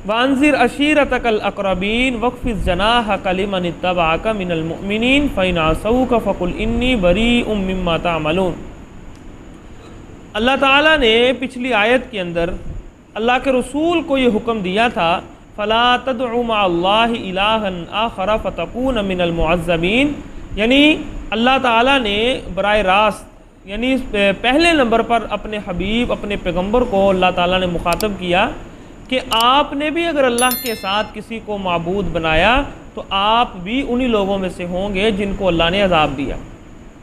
वांजिर अशीरतकल अक़रबीन वक़्फ़िज़ जनाहक लिमन इत्तबअक मिनल मुअमिनीन फ़इन असौक फ़क़ुल इन्नी बरीउम मिम्मा तअमलून। अल्लाह ताला ने पिछली आयत के अंदर अल्लाह के रसूल को ये हुक्म दिया था, फ़ला तदउ मअल्लाहि इलाहन आखर फ़तकून मिनल मुअज़्ज़बीन, यानी अल्लाह ताला ने बराह रास्त यानी पहले नंबर पर अपने हबीब अपने पैगम्बर को अल्लाह ताला ने मुखातब किया कि आपने भी अगर अल्लाह के साथ किसी को माबूद बनाया तो आप भी उन्हीं लोगों में से होंगे जिनको अल्लाह ने अजाब दिया।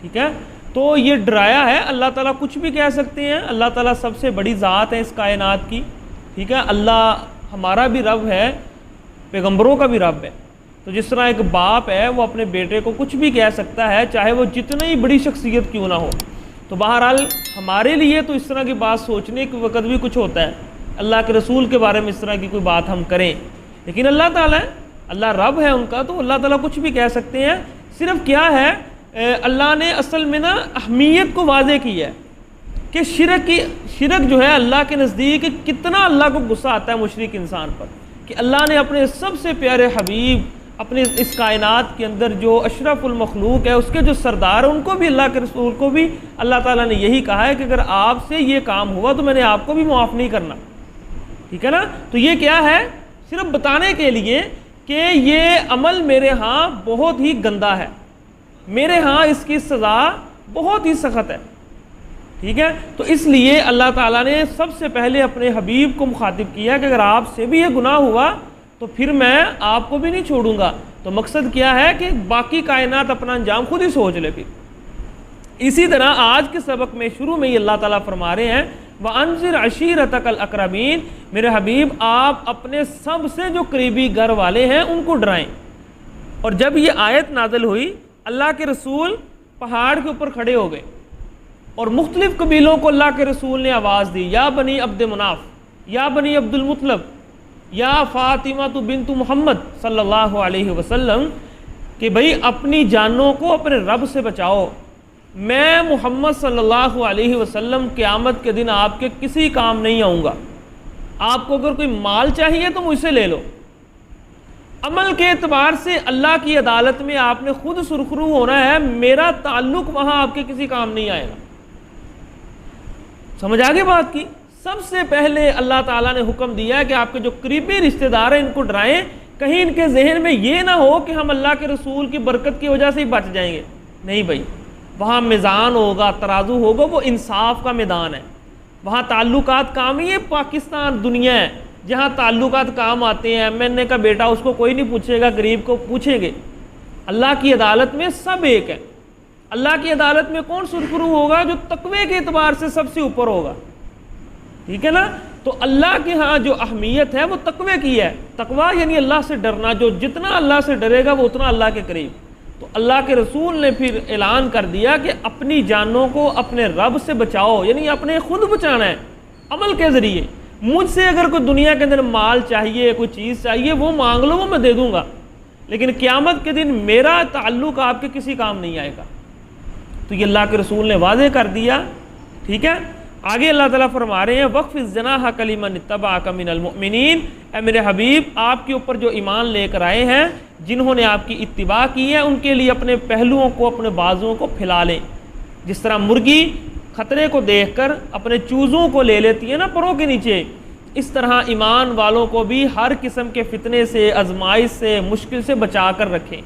ठीक है, तो ये डराया है। अल्लाह ताला कुछ भी कह सकते हैं, अल्लाह ताला सबसे बड़ी ज़ात है इस कायनात की। ठीक है, अल्लाह हमारा भी रब है, पैगम्बरों का भी रब है। तो जिस तरह एक बाप है वो अपने बेटे को कुछ भी कह सकता है, चाहे वो जितनी ही बड़ी शख्सियत क्यों ना हो। तो बहरहाल हमारे लिए तो इस तरह की बात सोचने के वक़्त भी कुछ होता है, अल्लाह के रसूल के बारे में इस तरह की कोई बात हम करें, लेकिन अल्लाह ताला है, अल्लाह रब है उनका, तो अल्लाह ताला कुछ भी कह सकते हैं। सिर्फ क्या है, अल्लाह ने असल में ना अहमियत को वाज़े की है कि शिरक जो है अल्लाह के नज़दीक कितना अल्लाह को गुस्सा आता है मुशरिक इंसान पर, कि अल्लाह ने अपने सबसे प्यारे हबीब अपने इस कायनात के अंदर जो अशरफुल मखलूक है उसके जो सरदार है उनको भी, अल्लाह के रसूल को भी अल्लाह ताला ने यही कहा है कि अगर आपसे ये काम हुआ तो मैंने आपको भी मुआफ़ नहीं करना। ठीक है ना, तो ये क्या है, सिर्फ बताने के लिए कि ये अमल मेरे यहाँ बहुत ही गंदा है, मेरे यहाँ इसकी सज़ा बहुत ही सख्त है। ठीक है, तो इसलिए अल्लाह ताला ने सबसे पहले अपने हबीब को मुखातिब किया कि अगर आपसे भी ये गुनाह हुआ तो फिर मैं आपको भी नहीं छोड़ूंगा। तो मकसद क्या है कि बाकी कायनात अपना अंजाम खुद ही सोच ले। फिर इसी तरह आज के सबक में शुरू में ही अल्लाह ताला फरमा रहे हैं, वअन्ज़िर अशीरतकल अक़रबीन, मेरे हबीब आप अपने सबसे जो करीबी घर वाले हैं उनको डराएं। और जब ये आयत नाज़िल हुई, अल्लाह के रसूल पहाड़ के ऊपर खड़े हो गए और मुख्तलिफ कबीलों को अल्लाह के रसूल ने आवाज़ दी, या बनी अब्द मुनाफ, या बनी अब्दुल मुतलब, या फ़ातिमा तो बिन्तु मोहम्मद सल्लल्लाहु अलैहि वसल्लम, कि भाई अपनी जानों को अपने रब से बचाओ। मैं मोहम्मद सल्लल्लाहु अलैहि वसल्लम क़यामत के दिन आपके किसी काम नहीं आऊँगा। आपको अगर कोई माल चाहिए तो मुझसे ले लो। अमल के एतबार से अल्लाह की अदालत में आपने खुद सुरखरू होना है, मेरा ताल्लुक वहाँ आपके किसी काम नहीं आएगा। समझ आ गई बात की। सबसे पहले अल्लाह ताला ने हुक्म दिया है कि आपके जो करीबी रिश्तेदार हैं इनको डराएं, कहीं इनके जहन में ये ना हो कि हम अल्लाह के रसूल की बरकत की वजह से ही बच जाएंगे। नहीं भाई, वहाँ मिज़ान होगा, तराजू होगा, वो इंसाफ का मैदान है। वहाँ ताल्लुकात काम ही, ये पाकिस्तान दुनिया है जहाँ ताल्लुकात काम आते हैं। एमएनए का बेटा उसको कोई नहीं पूछेगा, गरीब को पूछेंगे। अल्लाह की अदालत में सब एक है। अल्लाह की अदालत में कौन सुरखरू होगा, जो तकवे के एतबार से सबसे ऊपर होगा। ठीक है ना, तो अल्लाह के यहाँ जो अहमियत है वो तकवे की है। तकवा यानी अल्लाह से डरना, जो जितना अल्लाह से डरेगा वो उतना अल्लाह के करीब। तो अल्लाह के रसूल ने फिर ऐलान कर दिया कि अपनी जानों को अपने रब से बचाओ, यानी अपने खुद बचाना है अमल के ज़रिए। मुझसे अगर कोई दुनिया के अंदर माल चाहिए, कोई चीज़ चाहिए, वो मांग लो, वो मैं दे दूँगा, लेकिन क़यामत के दिन मेरा ताल्लुक आपके किसी काम नहीं आएगा। तो ये अल्लाह के रसूल ने वाज़े कर दिया। ठीक है, आगे अल्लाह ताला फरमा रहे हैं, वक़्फ़िज़ जनाहक लिमन इत्तबअक मिनल मुअमिनीन, ऐ मेरे हबीब आपके ऊपर जो ईमान लेकर आए हैं, जिन्होंने आपकी इत्तिबा की है, उनके लिए अपने पहलुओं को, अपने बाजुओं को फैला लें। जिस तरह मुर्गी खतरे को देखकर अपने चूज़ों को ले लेती है ना परों के नीचे, इस तरह ईमान वालों को भी हर किस्म के फितने से, आजमाइश से, मुश्किल से बचा कर रखें।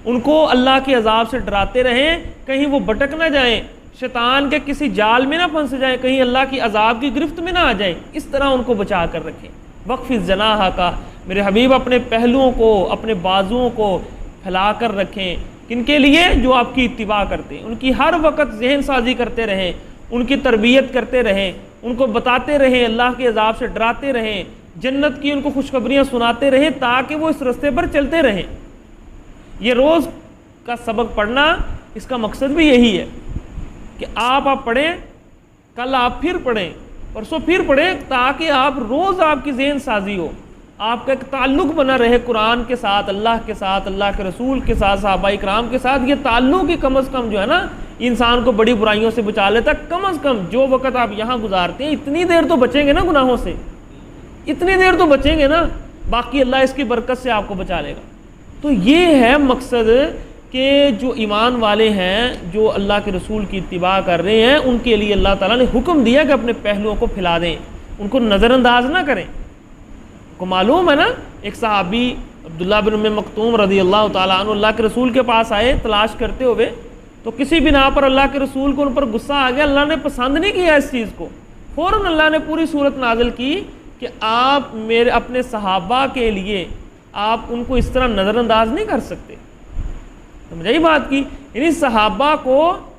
उनको अल्लाह के अजाब से डराते रहें, कहीं वो भटक ना जाएं, शैतान के किसी जाल में ना फंस जाएं, कहीं अल्लाह की अजाब की गिरफ्त में ना आ जाएं। इस तरह उनको बचा कर रखें। वक़्फ़िज़ जनाहका, मेरे हबीब अपने पहलुओं को, अपने बाजुओं को फैला कर रखें। किनके लिए? जो आपकी इत्तिबा करते हैं, उनकी हर वक्त जहन साजी करते रहें, उनकी तरबियत करते रहें, उनको बताते रहें, अल्लाह के अजाब से डराते रहें, जन्नत की उनको खुशखबरियाँ सुनाते रहें, ताकि वो इस रास्ते पर चलते रहें। ये रोज़ का सबक पढ़ना, इसका मकसद भी यही है कि आप पढ़ें, कल आप फिर पढ़ें, परसों फिर पढ़ें, ताकि आप रोज़ आपकी जहन साजी हो, आपका एक ताल्लुक़ बना रहे कुरान के साथ, अल्लाह के साथ, अल्लाह के रसूल के साथ, सहाबाए किराम के साथ। ये ताल्लुक़ ही कम अज़ कम जो है ना इंसान को बड़ी बुराइयों से बचा लेता। कम अज़ कम जो वक़्त आप यहाँ गुजारते हैं, इतनी देर तो बचेंगे ना गुनाहों से। इतनी देर तो बचेंगे ना, बाकी अल्लाह इसकी बरकत से आपको बचा लेगा। तो ये है मकसद कि जो ईमान वाले हैं, जो अल्लाह के रसूल की इत्तिबा कर रहे हैं, उनके लिए अल्लाह ताला ने हुक्म दिया कि अपने पहलुओं को फैला दें, उनको नज़रअंदाज ना करें। को मालूम है ना, एक सहाबी अब्दुल्लाह बिन उम्मे मक्तूम रज़ी अल्लाह ताला अन्हु अल्लाह के रसूल के पास आए तलाश करते हुए, तो किसी बिना पर अल्लाह के रसूल को उन पर गुस्सा आ गया, अल्लाह ने पसंद नहीं किया इस चीज़ को। फ़ौरन अल्लाह ने पूरी सूरत नाजिल की कि आप मेरे अपने सहाबा के लिए आप उनको इस तरह नज़रअंदाज नहीं कर सकते। समझाई बात की, यानी सहाबा को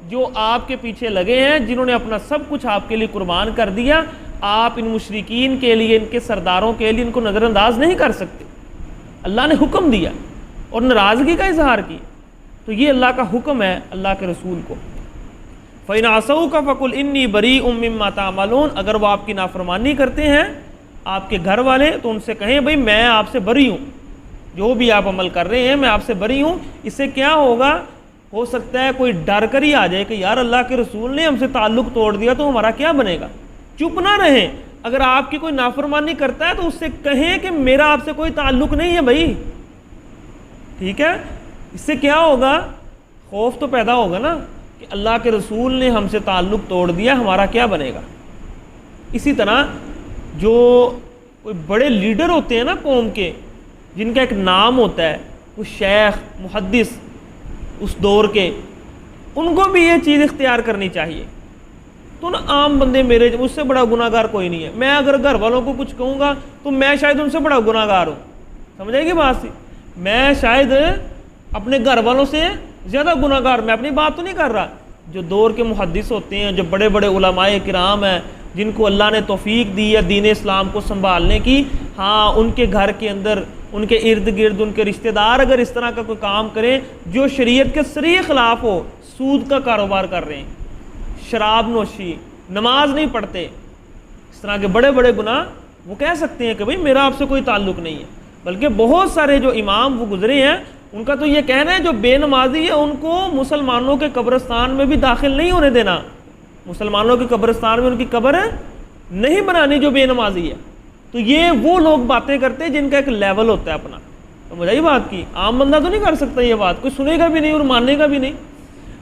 जो आपके पीछे लगे हैं, जिन्होंने अपना सब कुछ आपके लिए कुर्बान कर दिया, आप इन मुशरिकीन के लिए, इनके सरदारों के लिए इनको नज़रअंदाज नहीं कर सकते। अल्लाह ने हुक्म दिया और नाराज़गी का इजहार किया। तो ये अल्लाह का हुक्म है अल्लाह के रसूल को। फ़इन असौका फ़कुल इन्नी बरीउम मिम्मा तामलून, अगर वो आपकी नाफरमानी करते हैं आपके घर वाले, तो उनसे कहें भाई मैं आपसे बरी हूँ, जो भी आप अमल कर रहे हैं मैं आपसे बरी हूँ। इससे क्या होगा, हो सकता है कोई डर कर ही आ जाए कि यार अल्लाह के रसूल ने हमसे ताल्लुक़ तोड़ दिया तो हमारा क्या बनेगा। चुप ना रहें, अगर आपकी कोई नाफरमानी करता है तो उससे कहें कि मेरा आपसे कोई ताल्लुक़ नहीं है भाई, ठीक है। इससे क्या होगा, खौफ तो पैदा होगा ना कि अल्लाह के रसूल ने हमसे ताल्लुक़ तोड़ दिया, हमारा क्या बनेगा। इसी तरह जो कोई बड़े लीडर होते हैं ना कौम के, जिनका एक नाम होता है, वो शेख मुहद्दिस उस दौर के, उनको भी ये चीज़ इख्तियार करनी चाहिए। तो ना आम बंदे मेरे उससे बड़ा गुनाहगार कोई नहीं है, मैं अगर घर वालों को कुछ कहूँगा तो मैं शायद उनसे बड़ा गुनाहगार हूँ। समझ आएगी बात सी, मैं शायद अपने घर वालों से ज़्यादा गुनाहगार, मैं अपनी बात तो नहीं कर रहा। जो दौर के मुहद्दिस होते हैं, जो बड़े बड़े उलमाए किराम हैं, जिनको अल्लाह ने तौफीक दी है दीन इस्लाम को संभालने की, हाँ उनके घर के अंदर, उनके इर्द गिर्द उनके रिश्तेदार अगर इस तरह का कोई काम करें जो शरीयत के सरीह खिलाफ हो, सूद का कारोबार कर रहे हैं, शराब नोशी, नमाज नहीं पढ़ते, इस तरह के बड़े बड़े गुनाह, वो कह सकते हैं कि भाई मेरा आपसे कोई ताल्लुक़ नहीं है। बल्कि बहुत सारे जो इमाम वो गुजरे हैं, उनका तो ये कहना है जो बेनमाजी है उनको मुसलमानों के कब्रिस्तान में भी दाखिल नहीं होने देना, मुसलमानों के कब्रिस्तान में उनकी कब्र नहीं बनानी जो बेनमाजी है। तो ये वो लोग बातें करते हैं जिनका एक लेवल होता है अपना। तो मुझे ये बात की, आम बंदा तो नहीं कर सकता ये बात, कोई सुनेगा भी नहीं और मानेगा भी नहीं।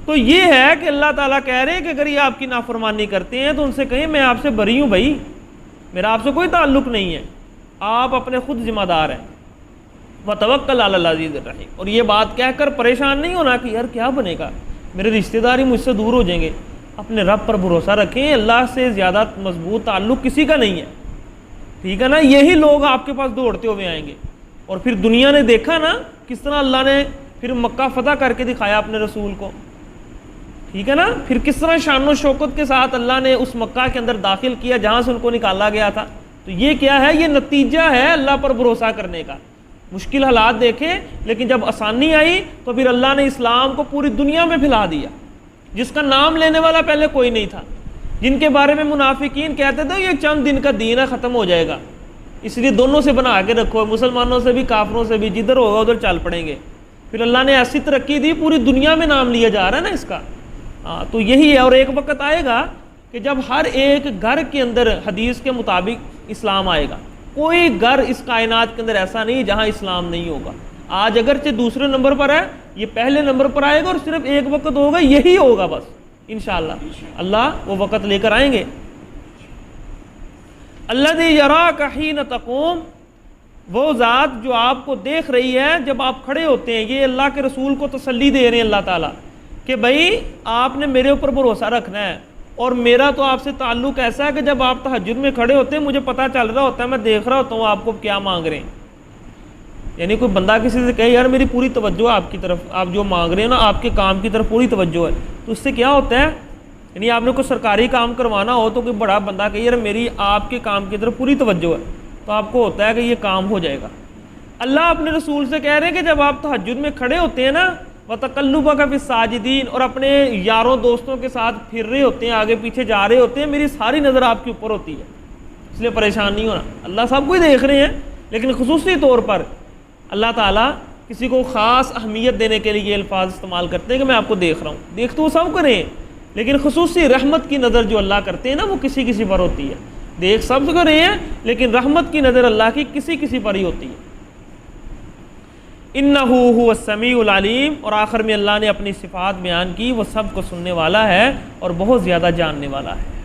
तो ये है कि अल्लाह ताला कह रहे हैं कि अगर ये आपकी नाफरमानी करते हैं तो उनसे कहें मैं आपसे बरी हूँ भाई, मेरा आपसे कोई ताल्लुक़ नहीं है, आप अपने खुद जिम्मेदार हैं। व तवक्कल अल अज़ीज़ रहीम, और ये बात कहकर परेशान नहीं होना कि यार क्या बनेगा, मेरे रिश्तेदार ही मुझसे दूर हो जाएंगे। अपने रब पर भरोसा रखें, अल्लाह से ज़्यादा मजबूत ताल्लुक़ किसी का नहीं है, ठीक है ना। यही लोग आपके पास दौड़ते हुए आएंगे। और फिर दुनिया ने देखा ना किस तरह अल्लाह ने फिर मक्का फतह करके दिखाया अपने रसूल को, ठीक है ना। फिर किस तरह शान शौकत के साथ अल्लाह ने उस मक्का के अंदर दाखिल किया जहाँ से उनको निकाला गया था। तो ये क्या है, ये नतीजा है अल्लाह पर भरोसा करने का। मुश्किल हालात देखे, लेकिन जब आसानी आई तो फिर अल्लाह ने इस्लाम को पूरी दुनिया में फैला दिया, जिसका नाम लेने वाला पहले कोई नहीं था, जिनके बारे में मुनाफिकीन कहते थे ये चंद दिन का दीन है, ख़त्म हो जाएगा, इसलिए दोनों से बना के रखो, मुसलमानों से भी काफरों से भी, जिधर होगा उधर चल पड़ेंगे। फिर अल्लाह ने ऐसी तरक्की दी, पूरी दुनिया में नाम लिया जा रहा है ना इसका। हाँ, तो यही है। और एक वक्त आएगा कि जब हर एक घर के अंदर हदीस के मुताबिक इस्लाम आएगा। कोई घर इस कायनात के अंदर ऐसा नहीं जहाँ इस्लाम नहीं होगा। आज अगरचे दूसरे नंबर पर है, ये पहले नंबर पर आएगा और सिर्फ एक वक्त होगा, यही होगा बस इंशाअल्लाह। अल्लाह वो वक्त लेकर आएंगे। अल्लज़ी यराका हीन तक़ूम, वो ज़ात जो आपको देख रही है जब आप खड़े होते हैं। ये अल्लाह के रसूल को तसल्ली दे रहे हैं अल्लाह ताला कि भाई आपने मेरे ऊपर भरोसा रखना है, और मेरा तो आपसे ताल्लुक़ ऐसा है कि जब आप तहज्जुद में खड़े होते हैं मुझे पता चल रहा होता है, मैं देख रहा होता हूँ आपको क्या मांग रहे हैं। यानी कोई बंदा किसी से कहे यार मेरी पूरी तवज्जो है आपकी तरफ, आप जो मांग रहे हैं ना आपके काम की तरफ पूरी तवज्जो है, तो उससे क्या होता है, यानी आपने कोई सरकारी काम करवाना हो तो कोई बड़ा बंदा कहे यार मेरी आपके काम की तरफ पूरी तवज्जो है, तो आपको होता है कि ये काम हो जाएगा। अल्लाह अपने रसूल से कह रहे हैं कि जब आप तहज्जुद में खड़े होते हैं ना, व तक़ल्लुबका फ़िस साजिदीन, और अपने यारों दोस्तों के साथ फिर रहे होते हैं, आगे पीछे जा रहे होते हैं, मेरी सारी नज़र आपके ऊपर होती है, इसलिए परेशान नहीं होना। अल्लाह सब कुछ देख रहे हैं, लेकिन खुसूसी तौर पर अल्लाह ताला किसी को ख़ास अहमियत देने के लिए ये अल्फाज इस्तेमाल करते हैं कि मैं आपको देख रहा हूँ। देख तो वो सब करें, लेकिन खुसूसी रहमत की नज़र जो अल्लाह करते हैं ना वो किसी किसी पर होती है। देख सब को रहे हैं, लेकिन रहमत की नज़र अल्लाह की किसी किसी पर ही होती है। इन्नहु हुवस समीउल अलीम, और आखिर में अल्लाह ने अपनी सिफात बयान की, वो सब को सुनने वाला है और बहुत ज़्यादा जानने वाला है।